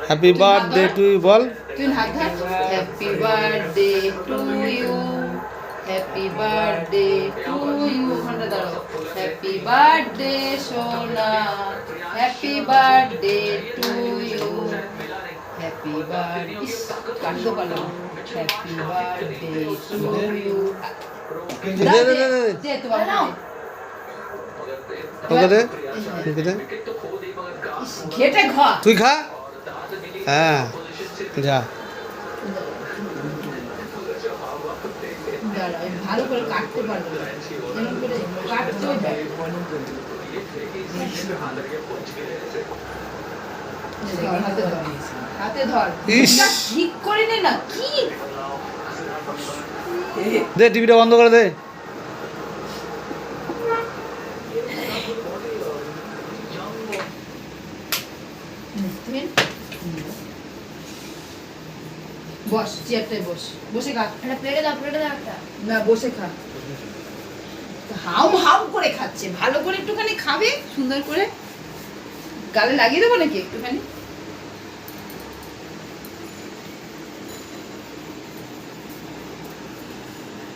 Happy birthday to you বল। তুই হাত ধর। Happy birthday to you, happy birthday to you. ওখানটা দাঁড়াও। হ্যাপি বার্থডে সোনা, happy birthday to you, happy birthday. কাটতে পারলাম। Happy birthday to you. দে তো বাবা নাও। ওকে দে, ওকে দে। ঘেটে খা। তুই খা। হ্যাঁ যা। দাঁড়া, ভালো করে কাটতে পারবো না। এরকম করে কাটতে হবে। হাতে ধর, হাতে ধর। ইস। ঠিক করে নে না। কি দে, টিভিটা বন্ধ করে দে। বস, চেয়ারটায় বস। বসে খা। প্লেটে দাও একটা। না, বসে খা। হাউ হাউ করে খাচ্ছে। ভালো করে একটুখানি খাবে, সুন্দর করে। গালে লাগিয়ে দেবো নাকি একটুখানি?